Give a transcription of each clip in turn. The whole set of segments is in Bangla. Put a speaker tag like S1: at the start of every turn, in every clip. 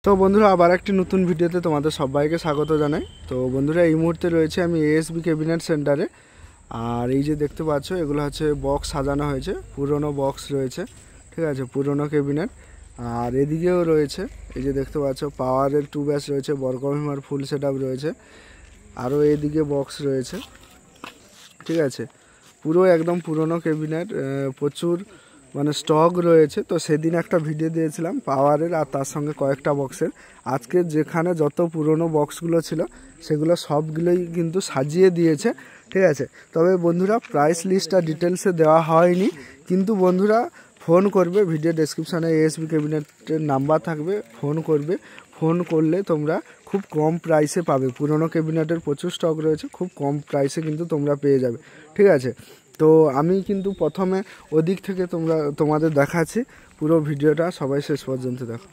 S1: তো বন্ধুরা আবার একটি নতুন ভিডিওতে তোমাদের সবাইকে স্বাগত জানাই। তো বন্ধুরা এই মুহূর্তে রয়েছে আমি এএসবি ক্যাবিনেট সেন্টারে। আর এই যে দেখতে পাচ্ছ এগুলো হচ্ছে বক্স সাজানো হয়েছে, পুরনো বক্স রয়েছে, ঠিক আছে, পুরনো ক্যাবিনেট। আর এদিকেও রয়েছে, এই যে দেখতে পাচ্ছ পাওয়ারের 2 ব্যাস রয়েছে, বর্গভীমার ফুল সেট আপ রয়েছে, আরও এদিকে বক্স রয়েছে, ঠিক আছে। পুরো একদম পুরনো ক্যাবিনেট, প্রচুর মানে স্টক রয়েছে। তো সেদিন একটা ভিডিও দিয়েছিলাম পাওয়ারের আর তার সঙ্গে কয়েকটা বক্সের। আজকে যেখানে যত পুরনো বক্সগুলো ছিল সেগুলো সবগুলোই কিন্তু সাজিয়ে দিয়েছে, ঠিক আছে। তবে বন্ধুরা প্রাইস লিস্টটা ডিটেলসে দেওয়া হয়নি, কিন্তু বন্ধুরা ফোন করবে, ভিডিও ডেসক্রিপশানে এএসবি ক্যাবিনেটের নাম্বার থাকবে, ফোন করবে। ফোন করলে তোমরা খুব কম প্রাইসে পাবে। পুরনো ক্যাবিনেটের প্রচুর স্টক রয়েছে, খুব কম প্রাইসে কিন্তু তোমরা পেয়ে যাবে, ঠিক আছে। তো আমি কিন্তু প্রথমে ওদিক থেকে তোমাদের দেখাচ্ছি, পুরো ভিডিওটা সবাই শেষ পর্যন্ত দেখো।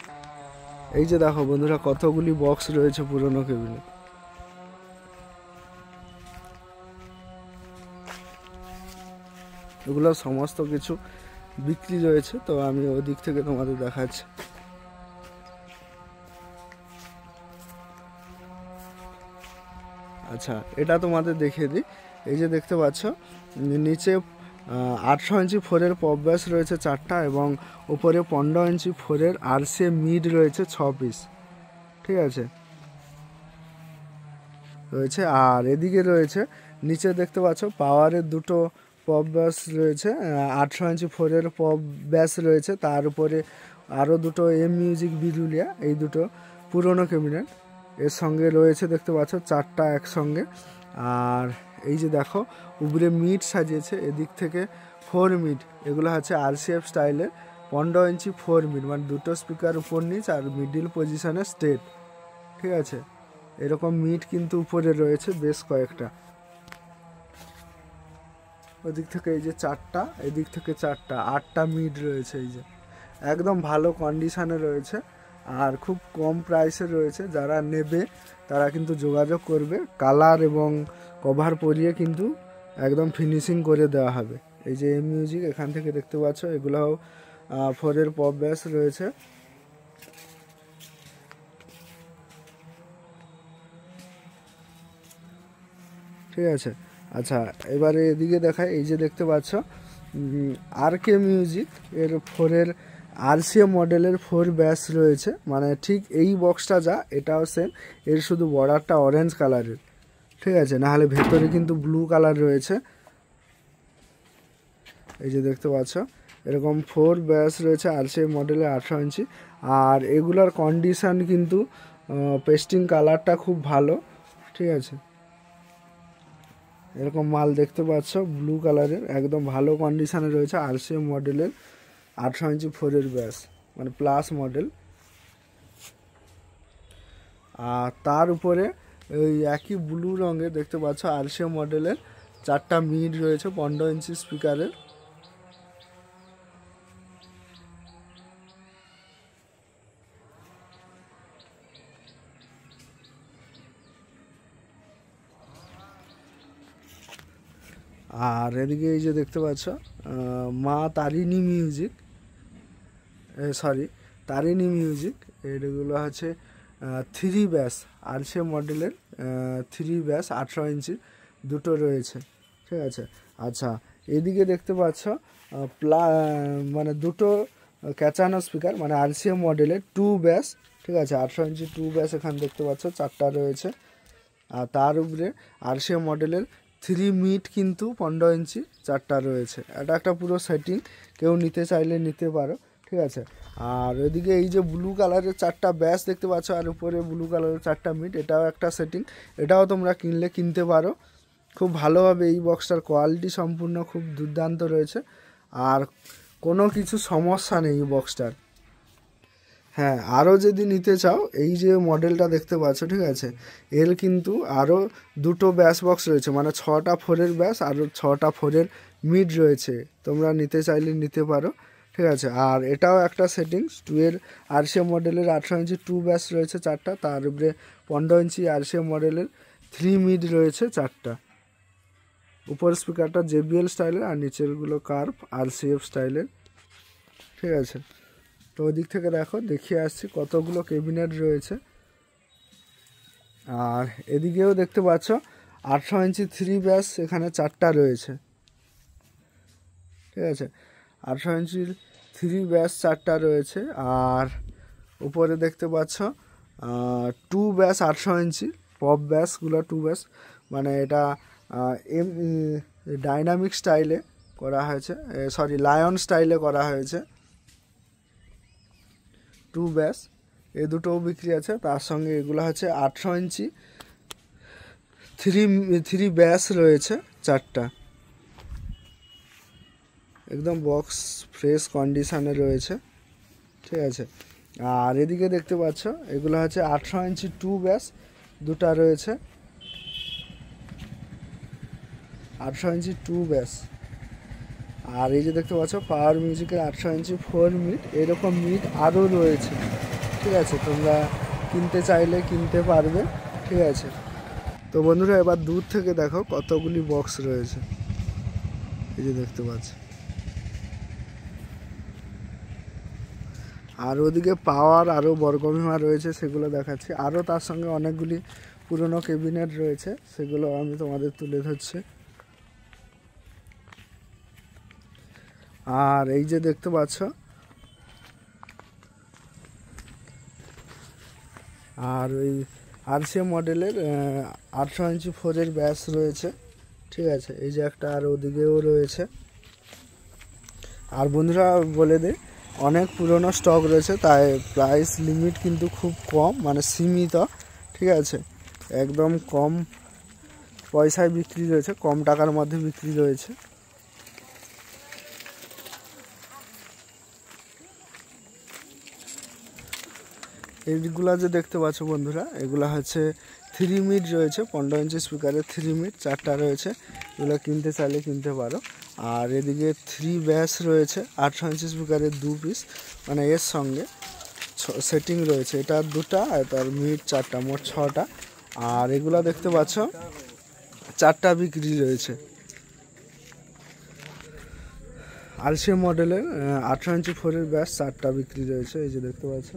S1: এই যে দেখো বন্ধুরা কতগুলি বক্স রয়েছে পুরনো ক্যাবিনেট। এগুলো সমস্ত কিছু বিক্রি রয়েছে, তো আমি ওদিক থেকে তোমাদের দেখাচ্ছি। আচ্ছা, এটা তোমাদের দেখিয়ে দিই। এই যে দেখতে পাচ্ছ নিচে 800 ইঞ্চি 4-এর পপ ব্যাস রয়েছে 4টা, এবং উপরে 15 ইঞ্চি 4-এর আরসিএ মিড রয়েছে 6 পিস, ঠিক আছে রয়েছে। আর এদিকে রয়েছে নিচে দেখতে পাচ্ছ পাওয়ারের দুটো পপ ব্যাস রয়েছে, 800 ইঞ্চি 4-এর পপ ব্যাস রয়েছে, তার উপরে আরও দুটো এম মিউজিক বিরুলিয়া, এই দুটো পুরনো ক্যাবিনেট। এর সঙ্গে রয়েছে দেখতে পাচ্ছ 4টা একসঙ্গে। আর এই যে দেখো উপরে মিড সাজিয়েছে, এদিক থেকে 4 মিড, এগুলো হচ্ছে আরসিএফ স্টাইলের 15 ইঞ্চি 4 মিড, মানে দুটো স্পিকার উপর নিচ আর মিডিল পজিশনে স্টেট, ঠিক আছে। এরকম মিড কিন্তু উপরে রয়েছে বেশ কয়েকটা। ওদিক থেকে এই যে 4টা, এদিক থেকে 4টা, 8টা মিড রয়েছে। এই যে একদম ভালো কন্ডিশনে রয়েছে আর খুব কম প্রাইসে রয়েছে। যারা নেবে তারা কিন্তু যোগাযোগ করবে, কালার এবং কভার পরিয়ে কিন্তু একদম ফিনিশিং করে দেওয়া হবে। এই যে এম মিউজিক এখান থেকে দেখতে পাচ্ছ, এগুলোও 4-এর পপ ব্যাস রয়েছে, ঠিক আছে। আচ্ছা, এবারে এদিকে দেখায়, এই যে দেখতে পাচ্ছ আর কে মিউজিক এর 4-এর আরসিএম মডেলের 4 ব্যাস রয়েছে, মানে ঠিক এই বক্সটা যা এটাও সেম, এর শুধু বর্ডারটা অরেঞ্জ কালারের, ঠিক আছে, নাহলে ভেতরে কিন্তু ব্লু কালার রয়েছে। এই যে দেখতে পাচ্ছ এরকম 4 ব্যাস রয়েছে আরসিএম মডেলের 800 ইঞ্চি। আর এগুলার কন্ডিশান কিন্তু পেস্টিং কালারটা খুব ভালো, ঠিক আছে। এরকম মাল দেখতে পাচ্ছ ব্লু কালারের, একদম ভালো কন্ডিশনে রয়েছে আরসিএম মডেলের 800 ইঞ্চি 4-এর ব্যাস, মানে প্লাস মডেল। আর তার উপরে ওই একই ব্লু রঙের দেখতে পাচ্ছ আরসিএম মডেলের 4টা মিড রয়েছে 15 ইঞ্চি স্পিকারের। আর এদিকে এই যে দেখতে পাচ্ছ মা তারিণী মিউজিক, তারিণী মিউজিক, এগুলো হচ্ছে 3 ব্যাস আরসিএম মডেলের 3 ব্যাস 800 ইঞ্চি দুটো রয়েছে, ঠিক আছে। আচ্ছা, এদিকে দেখতে পাচ্ছ মানে দুটো ক্যাচানো স্পিকার, মানে আরসিএম মডেলের 2 ব্যাস, ঠিক আছে, 800 ইঞ্চি 2 ব্যাস এখানে দেখতে পাচ্ছ 4টা রয়েছে। আর তার উপরে আরসিএম মডেলের 3 মিড কিন্তু 15 ইঞ্চি 4টা রয়েছে। এটা একটা পুরো সেটিং, কেউ নিতে চাইলে নিতে পারো, ঠিক আছে। আর ওইদিকে এই যে ব্লু কালারের 4টা ব্যাস দেখতে পাচ্ছ, আর উপরে ব্লু কালারের 4টা মিড, এটাও একটা সেটিং, এটাও তোমরা কিনলে কিনতে পারো। খুব ভালোভাবে এই বক্সটার কোয়ালিটি সম্পূর্ণ খুব দুর্দান্ত রয়েছে, আর কোনো কিছু সমস্যা নেই এই বক্সটার। হ্যাঁ, আরও যদি নিতে চাও এই যে মডেলটা দেখতে পাচ্ছ, ঠিক আছে, এর কিন্তু আরও দুটো ব্যাস বক্স রয়েছে, মানে 6টা 4-এর ব্যাস আর 6টা 4-এর মিড রয়েছে, তোমরা নিতে চাইলে নিতে পারো, ঠিক আছে। আর এটাও একটা সেটিংস, 2-এর আরসিএম মডেলের 800 ইঞ্চি 2 ব্যাস রয়েছে 4টা, তার উপরে 15 ইঞ্চি আরসিএম মডেলের 3 মিড রয়েছে 4টা। উপর স্পিকারটা জেবিএল স্টাইলের আর নিচেরগুলো কার্ভ আরসিএফ স্টাইলের, ঠিক আছে। তো ওদিক থেকে দেখো দেখিয়ে আসছি কতগুলো ক্যাবিনেট রয়েছে। আর এদিকেও দেখতে পাচ্ছ 800 ইঞ্চি 3 ব্যাস এখানে 4টা রয়েছে, ঠিক আছে। 800 ইঞ্চির 3 ব্যাস 4টা রয়েছে। আর উপরে দেখতে পাচ্ছ 2 ব্যাস 800 ইঞ্চি পপ ব্যাসগুলো 2 ব্যাস, মানে এটা ডাইনামিক স্টাইলে করা হয়েছে, সরি লায়ন স্টাইলে করা হয়েছে। 2 ব্যাস এই দুটোও বিক্রি আছে। তার সঙ্গে এগুলো হচ্ছে 800 ইঞ্চি 3 ব্যাস রয়েছে 4টা, একদম বক্স ফ্রেশ কন্ডিশনে রয়েছে, ঠিক আছে। আর এদিকে দেখতে পাচ্ছ এগুলো হচ্ছে 800 ইঞ্চি 2 ব্যাস 2টা রয়েছে, 800 ইঞ্চি 2 ব্যাস। আর এই যে দেখতে পাচ্ছ পাওয়ার মিউজিকের 800 ইঞ্চি 4 মিড, এরকম মিড আরও রয়েছে, ঠিক আছে। তোমরা কিনতে চাইলে কিনতে পারবে, ঠিক আছে। তো বন্ধুরা এবার দূর থেকে দেখো কতগুলি বক্স রয়েছে, এই যে দেখতে পাচ্ছ। আর ওদিকে পাওয়ার আরও বর্গভীমা রয়েছে, সেগুলো দেখাচ্ছি। আরও তার সঙ্গে অনেকগুলি পুরনো ক্যাবিনেট রয়েছে, সেগুলো আমি তোমাদের তুলে ধরছি। আর এই যে দেখতে পাচ্ছ আর ওই আরসিএম মডেলের 800 ইঞ্চি 4 ব্যাস রয়েছে, ঠিক আছে। এই যে একটা আর ওদিকেও রয়েছে। আর বন্ধুরা বলে দিই অনেক পুরনো স্টক রয়েছে, তাই প্রাইস লিমিট কিন্তু খুব কম, মানে সীমিত, ঠিক আছে। একদম কম পয়সায় বিক্রি রয়েছে, কম টাকার মধ্যে বিক্রি রয়েছে। এইগুলা যে দেখতে পাচ্ছ বন্ধুরা, এগুলা হচ্ছে 3 মিড রয়েছে, 15 ইঞ্চি স্পিকারের 3 মিড 4টা রয়েছে, এগুলো কিনতে চাইলে কিনতে পারো। আর এদিকে 3 ব্যাস রয়েছে 800 ইঞ্চি স্পিকারের 2 পিস, মানে এর সঙ্গে সেটিং রয়েছে, এটা 2টা আর তার মিড 4টা, মোট 6টা। আর এগুলা দেখতে পাচ্ছ 4টা বিক্রি রয়েছে। আরসিএম মডেলের 800 ইঞ্চি 4 ব্যাস 4টা বিক্রি রয়েছে, এই যে দেখতে পাচ্ছ।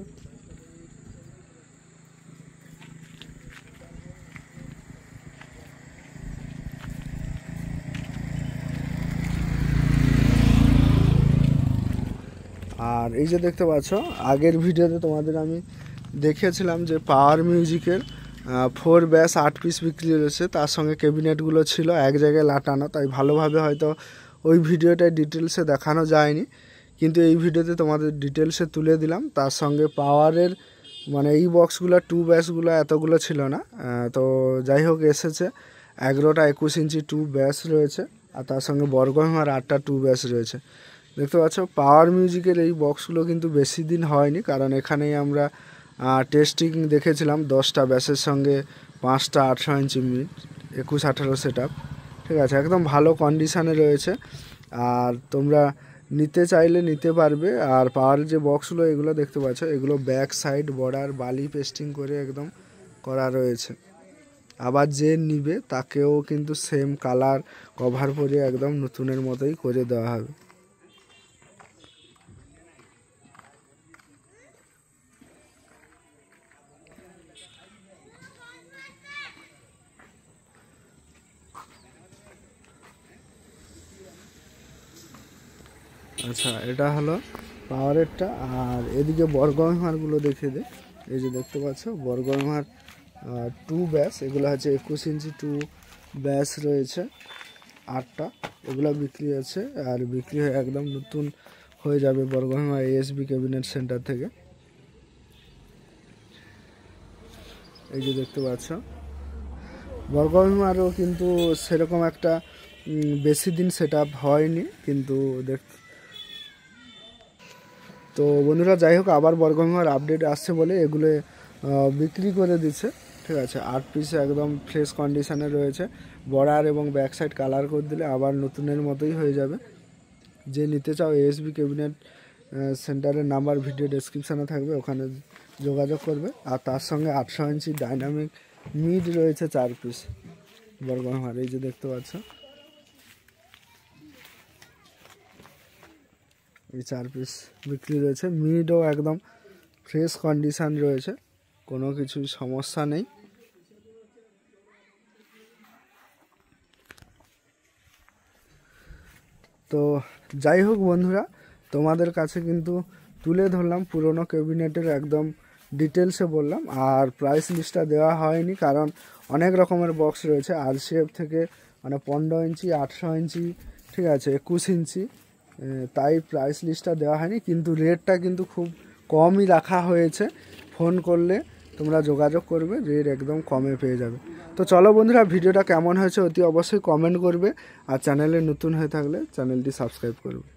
S1: আর এই যে দেখতে পাচ্ছ আগের ভিডিওতে তোমাদের আমি দেখিয়েছিলাম যে পাওয়ার মিউজিকের 4 ব্যাস 8 পিস বিক্রি রয়েছে, তার সঙ্গে ক্যাবিনেটগুলো ছিল এক জায়গায় লাটানো, তাই ভালোভাবে হয়তো ওই ভিডিওটায় ডিটেলসে দেখানো যায়নি, কিন্তু এই ভিডিওতে তোমাদের ডিটেলসে তুলে দিলাম। তার সঙ্গে পাওয়ারের মানে এই বক্সগুলো 2 ব্যাসগুলো এতগুলো ছিল না, তো যাই হোক এসেছে 11টা 21 ইঞ্চি 2 ব্যাস রয়েছে, আর তার সঙ্গে বর্গভীমার 8টা 2 ব্যাস রয়েছে। দেখতে পাচ্ছ পাওয়ার মিউজিকের এই বক্সগুলো কিন্তু বেশি দিন হয়নি, কারণ এখানেই আমরা টেস্টিং দেখেছিলাম 10টা ব্যাসের সঙ্গে 5টা 800 ইঞ্চি মিড 21-18 সেট আপ, ঠিক আছে। একদম ভালো কন্ডিশানে রয়েছে, আর তোমরা নিতে চাইলে নিতে পারবে। আর পাওয়ারের যে বক্সগুলো এগুলো দেখতে পাচ্ছ, এগুলো ব্যাক সাইড বর্ডার বালি পেস্টিং করে একদম করা রয়েছে। আবার যে নিবে তাকেও কিন্তু সেম কালার কভার করে একদম নতুনের মতোই করে দেওয়া হবে। আচ্ছা, এটা হলো পাওয়ারেরটা। আর এদিকে বর্গভীমারগুলো দেখে দে, এই যে দেখতে পাচ্ছ বর্গভীমার 2 ব্যাস, এগুলো হচ্ছে 21 ইঞ্চি 2 ব্যাস রয়েছে 8টা, এগুলো বিক্রি আছে। আর বিক্রি হয়ে একদম নতুন হয়ে যাবে বর্গভীমা এএসবি ক্যাবিনেট সেন্টার থেকে। এই যে দেখতে পাচ্ছ বর্গভীমারও কিন্তু সেরকম একটা বেশি দিন সেট আপ হয়নি, কিন্তু তো বন্ধুরা যাই হোক আবার বর্গভীমার আপডেট আসছে বলে এগুলো বিক্রি করে দিচ্ছে, ঠিক আছে। 8 পিস একদম ফ্রেশ কন্ডিশনে রয়েছে, বর্ডার এবং ব্যাক সাইড কালার করে দিলে আবার নতুনের মতোই হয়ে যাবে। যে নিতে চাও এএসবি ক্যাবিনেট সেন্টারের নাম্বার ভিডিও ডেসক্রিপশানে থাকবে, ওখানে যোগাযোগ করবে। আর তার সঙ্গে 800 ইঞ্চি ডাইনামিক মিড রয়েছে 4 পিস বর্গভীমার, এই যে দেখতে পাচ্ছ। এই 4 পিস বিক্রি রয়েছে। মিডও একদম ফ্রেশ কন্ডিশন রয়েছে, কোনো কিছুই সমস্যা নেই। তো যাই হোক বন্ধুরা, তোমাদের কাছে কিন্তু তুলে ধরলাম পুরনো ক্যাবিনেটের একদম ডিটেলসে বললাম। আর প্রাইস লিস্টটা দেওয়া হয়নি কারণ অনেক রকমের বক্স রয়েছে, RCF থেকে মানে 15 ইঞ্চি, 800 ইঞ্চি, ঠিক আছে, 21 ইঞ্চি, তাই প্রাইস লিস্টটা দেওয়া হয়নি। কিন্তু রেটটা কিন্তু খুব কমই রাখা হয়েছে, ফোন করলে তোমরা যোগাযোগ করবে, রেট একদম কমে পেয়ে যাবে। তো চলো বন্ধুরা, ভিডিওটা কেমন হয়েছে অতি অবশ্যই কমেন্ট করবে, আর চ্যানেলে নতুন হয়ে থাকলে চ্যানেলটি সাবস্ক্রাইব করবে।